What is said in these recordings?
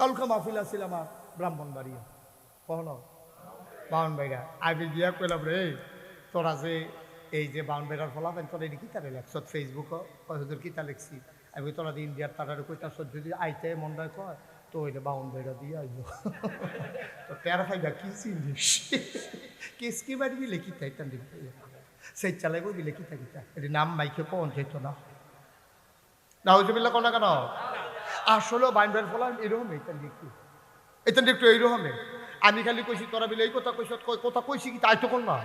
কালকে মাহফিল আছিল আমার ব্রাহ্মণবাড়িয়া কখনো বাউনবাড়িয়া আমি গিয়া কইলাম রে তোরা যে এই যে বাউনবাড়িয়ার ফলাফেন তোরা এটি কিতা লেখছ ফেসবুকও কতদূর কিতা লিখছি আমি তোরা ইন্ডিয়ার তারা কইতা যদি আইতে মন্ডায় কয় তো ওইটা বাউনবাড়িয়া দিয়ে আইব তো তেরা ফাইবা কি চিনিস কেসকি বাড়ি বিলে কিতা ইতান দিন সেই চালাইব বিলে কিতা কিতা এটি নাম মাইকে কোন যেত না নাউজুবিল্লাহ কোন কেন আসলে বাইনবার ফলাম এরকম এটান একটু এইরকমে আমি খালি কইছি তোরা বিলে এই কথা কইস কথা কইছি কি তাই তো কোন না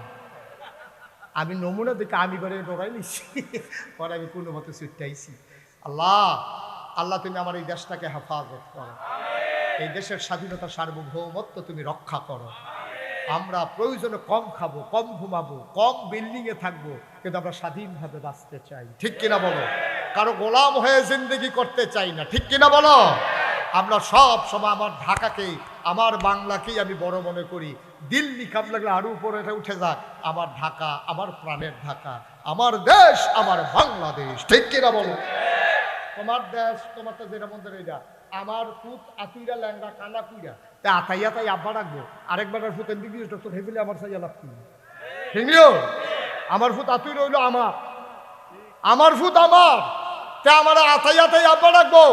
আমি নমুনা দেখে আমি বারে ডরাই নিছি পরে আমি কোনো মতো ছুটাইছি আল্লাহ আল্লাহ তুমি আমার এই দেশটাকে হেফাজত করো এই দেশের স্বাধীনতা সার্বভৌমত্ব তুমি রক্ষা করো আমরা প্রয়োজনে কম খাবো কম ঘুমাবো কম বিল্ডিংয়ে থাকবো কিন্তু আমরা স্বাধীনভাবে বাঁচতে চাই ঠিক কিনা বলো কারো গোলাম হয়ে জিন্দগি করতে চাই না ঠিক কিনা বলো আমরা সব সময় আমার ঢাকাকেই আমার বাংলাকেই আমি বড় মনে করি দিল্লি কাম লাগলে আরো উপরে উঠে যাক আমার ঢাকা আমার প্রাণের ঢাকা আমার দেশ আমার বাংলাদেশ ঠিক কিনা বলো তোমার দেশ তোমার তো যেটা মন্দির এইটা আমার ফুট আতুইরা ল্যাংড়া কানা কুইরা তা আতাইয়া তাই আব্বা রাখবো আরেকবার ফুট এমবিবিএস ডক্টর হেফিলে আমার সাইয়া লাভ কি ঠিকও আমার ফুট আতুই রইল আমার ফুট আমার তা আমার আতাইয়া তাই আব্বা রাখবো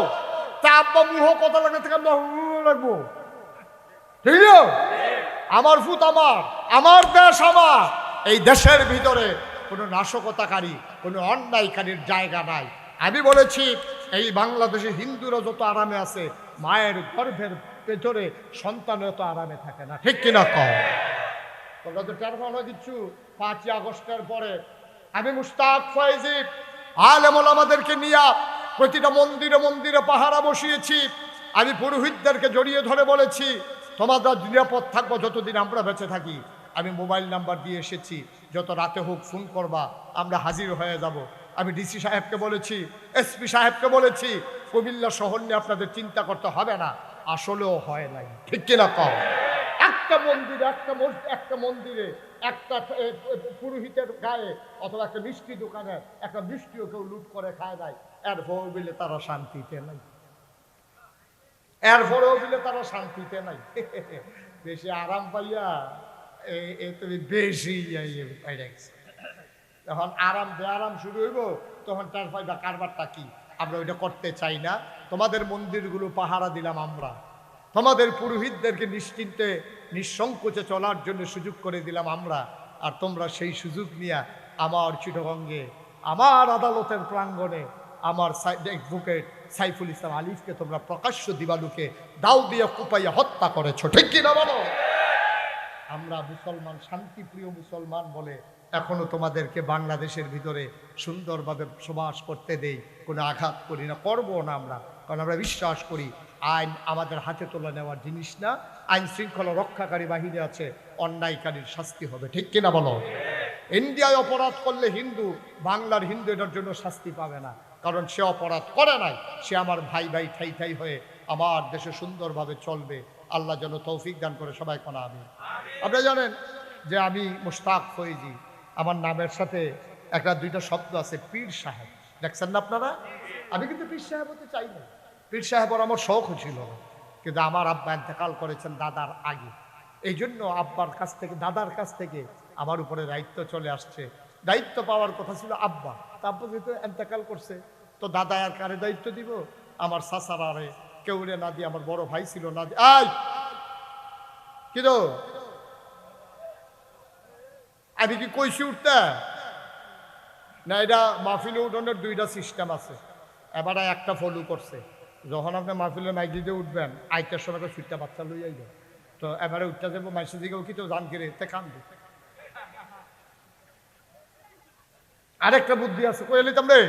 তা আব্বা মুহ কথা লাগে থেকে আমরা রাখবো ঠিক আমার ফুট আমার দেশ আমার এই দেশের ভিতরে কোনো নাশকতাকারী কোনো অন্যায়কারীর জায়গা নাই আমি বলেছি এই বাংলাদেশে হিন্দুরা যত আরামে আছে মায়ের গর্ভের পেছনে সন্তানের তো আরামে থাকে না ঠিক কিনা কম তোমরা তো টের পাও না কিচ্ছু 5ই আগস্টের পরে আমি মুশতাক ফয়েজি আলেম ওলামাদেরকে নিয়ে প্রতিটা মন্দিরে মন্দিরে পাহারা বসিয়েছি আমি পুরোহিতদেরকে জড়িয়ে ধরে বলেছি তোমরা নিরাপদ থাকবো যতদিন আমরা বেঁচে থাকি আমি মোবাইল নাম্বার দিয়ে এসেছি যত রাতে হোক ফোন করবা আমরা হাজির হয়ে যাব আমি ডিসি সাহেবকে বলেছি এসপি সাহেবকে বলেছি কুমিল্লা শহর নিয়ে আপনাদের চিন্তা করতে হবে না আসলেও হয় নাই ঠিক কিনা কও একটা মন্দিরে একটা পুরোহিতের গায়ে অথবা একটা মিষ্টি দোকানে একটা মিষ্টিও কেউ লুট করে খায় নাই এরপরেও বলে তারা শান্তিতে নাই বেশি আরাম পাইয়া তুমি বেশি যখন বেআরাম শুরু হইব তখন তার ফায়দা কারবারটা কি আমরা ওইটা করতে চাই না তোমাদের মন্দিরগুলো পাহারা দিলাম আমরা তোমাদের পুরোহিতদেরকে নিশ্চিন্তে নিঃসংকোচে চলার জন্য সুযোগ করে দিলাম আমরা আর তোমরা সেই সুযোগ নিয়ে আমার চিটাগঙ্গে আমার আদালতের প্রাঙ্গণে আমার অ্যাডভোকেট সাইফুল ইসলাম আলিফকে তোমরা প্রকাশ্য দিবালুকে দাও দিয়ে কুপাইয়া হত্যা করেছো ঠিক কিনা বলো আমরা মুসলমান শান্তিপ্রিয় মুসলমান বলে এখনো তোমাদেরকে বাংলাদেশের ভিতরে সুন্দরভাবে বসবাস করতে দেই কোনো আঘাত করি না করবো না আমরা কারণ আমরা বিশ্বাস করি আইন আমাদের হাতে তোলা নেওয়ার জিনিস না আইন শৃঙ্খলা রক্ষাকারী বাহিনী আছে অন্যায়কারীর শাস্তি হবে ঠিক কিনা বলো ইন্ডিয়ায় অপরাধ করলে হিন্দু বাংলার হিন্দু এটার জন্য শাস্তি পাবে না কারণ সে অপরাধ করে নাই সে আমার ভাই ভাই ঠাই হয়ে আমার দেশে সুন্দরভাবে চলবে আল্লাহ যেন তৌফিক দান করে সবাই কোনা আমি আপনারা জানেন যে আমি মুশতাক ফয়েজি আমার নামের সাথে একটা দুইটা শব্দ আছে পীর সাহেব দেখছেন না আপনারা আমি কিন্তু পীর সাহেব হতে চাই না পীর সাহেবের আমার শখ ছিল কিন্তু আমার আব্বা ইন্তেকাল করেছেন দাদার আগে এই জন্য আব্বার কাছ থেকে দাদার কাছ থেকে আমার উপরে দায়িত্ব চলে আসছে দায়িত্ব পাওয়ার কথা ছিল আব্বা তারপর যেহেতু ইন্তেকাল করছে তো দাদা আর কারে দায়িত্ব দিব আমার সাসারারে কেউরে না দিয়ে আমার বড় ভাই ছিল না দিয়ে আই কিন্তু আমি কি কইছি উঠতে না এটা মাহফিলে উঠানোর দুইটা সিস্টেম আছে এবারে একটা ফলো করছে যখন আপনি মাহফিলে মাইকিতে উঠবেন আইটার সময় ছুটটা বাচ্চা লই আইবেন তো এবারে উঠতে যাবো মাইসের দিকেও কি তো জান কিরে তে কান্দে আরেকটা বুদ্ধি আছে কই এলিতাম রে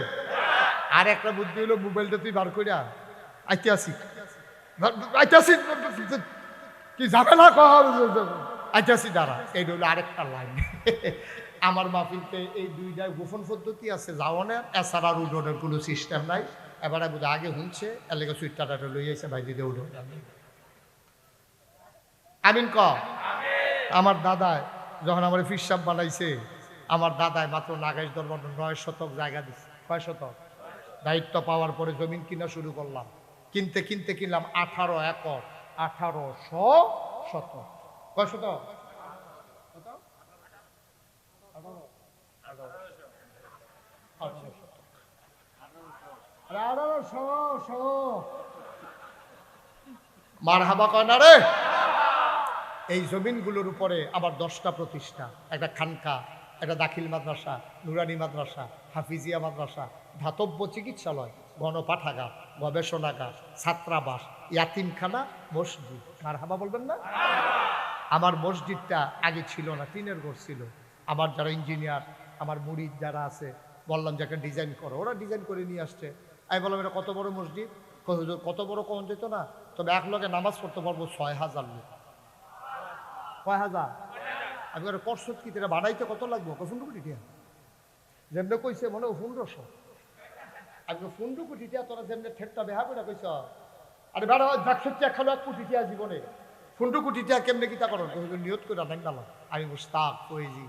আর একটা বুদ্ধি হলো মোবাইলটা তুই বার করিয়া আইতে আসি কি যাবে না আইতে আসি দাঁড়া এই হলো আরেকটা লাইন আমার মাহফিলতে এই দুইটা গোপন পদ্ধতি আছে যাওয়ানের এছাড়া আর উঠোনের কোনো সিস্টেম নাই এবারে বোধ আগে শুনছে এলাকা সুইটাটা লই আইসে ভাই দিদি উঠো আমিন ক আমার দাদায় যখন আমার ফিরসাব বানাইছে আমার দাদায় মাত্র নাগাইশ দরবার 9 শতক জায়গা দিচ্ছে 6 শতক দায়িত্ব পাওয়ার পরে জমিন কিনা শুরু করলাম কিনতে কিনতে কিনলাম 18 একর, 1800 শতক। কয় শতক? কত? 1800। মারহাবা কয় না রে। এই জমিনগুলোর উপরে আবার 10টা প্রতিষ্ঠান, একটা খানকা, একটা দাখিল মাদ্রাসা, নুরানি মাদ্রাসা, হাফিজিয়া মাদ্রাসা, ধাতব্য চিকিৎসালয়, গণপাঠাগার, গবেষণাগার, ছাত্রাবাস, ইয়াতিমখানা, মসজিদ। মারহাবা বলবেন না? আমার মসজিদটা আগে ছিল না, টিনের ঘর ছিল। আমার যারা ইঞ্জিনিয়ার, আমার মুরিদ যারা আছে, বললাম যে একটা ডিজাইন করো, ওরা ডিজাইন করে নিয়ে আসছে। আমি বললাম এটা কত বড় মসজিদ? কত বড় কম যেত না, তবে এক লগে নামাজ পড়তে পারবো 6000 লোক। কয় হাজার? আমি ওরা করসত কি এটা বানাইতে কত লাগবো? 15 কোটি টাকা। যেমনি কইছে মনে 1500। আমি 15 কোটি টাকা তোরা যেমনি ঠেকটা বেহা করে কইছ, আরে বেড়া 1 কোটি টাকা জীবনে 15 কোটি টাকা কেমনে কিতা করো? নিয়ত করে নাই গেলাম। আমি মুস্তাক কইজি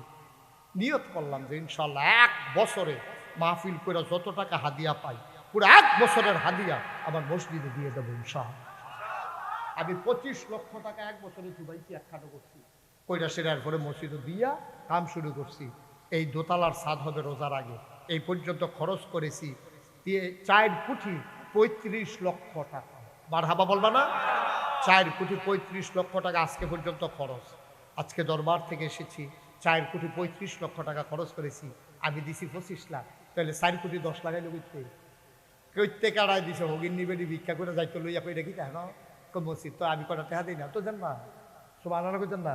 নিয়ত করলাম যে ইনশাল্লাহ 1 বছরে মাহফিল করে যত টাকা হাদিয়া পাই, পুরো 1 বছরের হাদিয়া আমার মসজিদে দিয়ে দেবো ইনশাআল্লাহ। আমি 25 লক্ষ টাকা 1 বছরে চুবাইছি, একখাটো করছি, কইরা সেটার পরে মসজিদে দিয়া কাম শুরু করছি। এই দোতলার ছাদ হবে রোজার আগে। এই পর্যন্ত খরচ করেছি 4 কোটি 35 লক্ষ টাকা। মারহাবা বলবা না? 4 কোটি 35 লক্ষ টাকা আজকে পর্যন্ত খরচ। আজকে দরবার থেকে এসেছি, 4 কোটি 35 লক্ষ টাকা খরচ করেছি। আমি দিছি 25 লাখ, তাহলে 4 কোটি 10 লাগাইলো কইতে কারাই দিছে হগিন নিবেদি ভিক্ষা করে যাইতে লইয়া কই দেখি কেন মসজিদ তো আমি কটা টাকা দিই না তো জান না, সব আনারা করতেন না।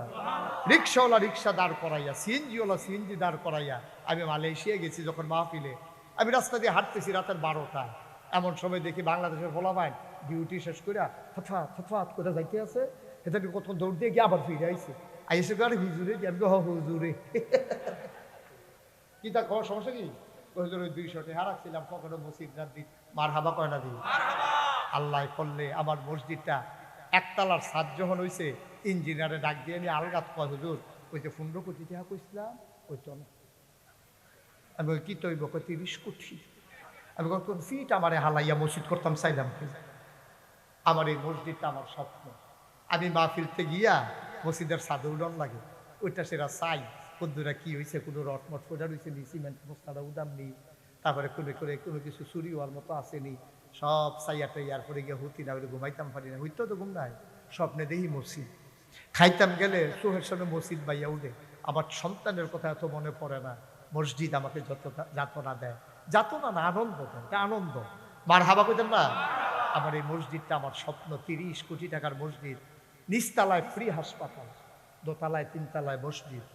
রিক্সাওয়ালা রিক্সা দাঁড় করাইয়া, সিএনজিওয়ালা সিএনজি দাঁড় করাইয়া আমি মালয়েশিয়া গেছি যখন মাহফিলে। আমি রাস্তা দিয়ে হাঁটতেছি রাতের 12টায়, এমন সময় দেখি বাংলাদেশের ফলাফাইন ডিউটি শেষ করে থতফাত করে যাইতে আছে। এটা কত দৌড় দিয়ে গিয়ে আবার ফিরে আইসে, আইসে আরে হুজুরে হুজুরে কি তা কর সমস্যা কি? হুজুর ওই 200 টাকা রাখছিলাম, কখনো মসজিদ রাত দিই। মারহাবা কয় না দিই? আল্লাহ করলে আমার মসজিদটা একতলার ছাদ যখন হয়েছে, ইঞ্জিনিয়ারে ডাক দিয়ে নিয়ে আলগাত কয় হুজুর ওই যে 15 কোটি টাকা কইছিলাম ওই তো না। আমি ওই কি তৈব 30 কোটি। আমি কোন ফিট আমারে হালাইয়া মসজিদ করতাম চাইলাম কি? আমার এই মসজিদটা আমার স্বপ্ন। আমি মাহফিলতে গিয়া মসজিদের ছাদে উড়ন লাগে, ওইটা সেরা চাই বন্ধুরা কি হয়েছে, কোনো রটমট ফোটা রয়েছে নি, সিমেন্ট বস্তাটা উদাম নি, তারপরে করে কোনো কিছু চুরি হওয়ার মতো আসেনি, সব চাইয়াটা ইয়ার পরে গিয়ে হুতি না, ঘুমাইতাম পারি না, হইতো তো ঘুম নাই। স্বপ্নে দেখি মসজিদ, খাইতাম গেলে চোখের সামনে মসজিদ বাইয়া উঠে। আমার সন্তানের কথা এত মনে পড়ে না, মসজিদ আমাকে যত যাতনা দেয়, যাতনা না আনন্দ দেয়, এটা আনন্দ। মারহাবা কইতেন না? আমার এই মসজিদটা আমার স্বপ্ন। 30 কোটি টাকার মসজিদ, নিচতলায় ফ্রি হাসপাতাল, দোতলায় 3 তলায় মসজিদ।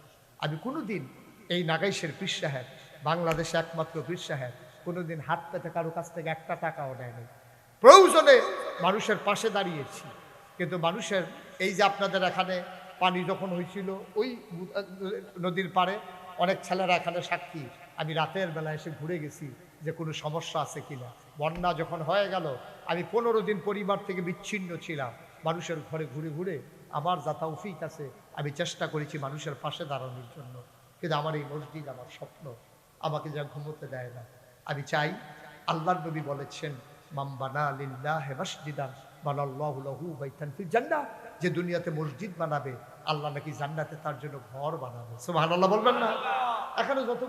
আমি কোনোদিন এই নাগাইশের পীর সাহেব, বাংলাদেশে একমাত্র পীর সাহেব, কোনোদিন হাত পেতে কারো কাছ থেকে 1 টাকাও নেয়নি। প্রয়োজনে মানুষের পাশে দাঁড়িয়েছি, কিন্তু মানুষের এই যে আপনাদের এখানে পানি যখন হয়েছিল ওই নদীর পাড়ে, অনেক ছেলেরা এখানে সাক্ষী, আমি রাতের বেলা এসে ঘুরে গেছি যে কোনো সমস্যা আছে কিনা। বন্যা যখন হয়ে গেল, আমি 15 দিন পরিবার থেকে বিচ্ছিন্ন ছিলাম, মানুষের ঘরে ঘুরে ঘুরে আমার যা তৌফিক আছে আমি চেষ্টা করেছি মানুষের পাশে দাঁড়ানোর জন্য। কিন্তু আমার এই মসজিদ আমার স্বপ্ন, আমাকে যা ঘুমোতে দেয় না। আমি চাই, আল্লাহর নবী বলেছেন মান বানা লিল্লাহি মাসজিদান বানাল্লাহু লাহু বাইতান ফিল জান্নাহ, যে দুনিয়াতে মসজিদ বানাবে আল্লাহ নাকি জান্নাতে তার জন্য ঘর বানাবে। সুবহানাল্লাহ বলবেন না? এখানে যত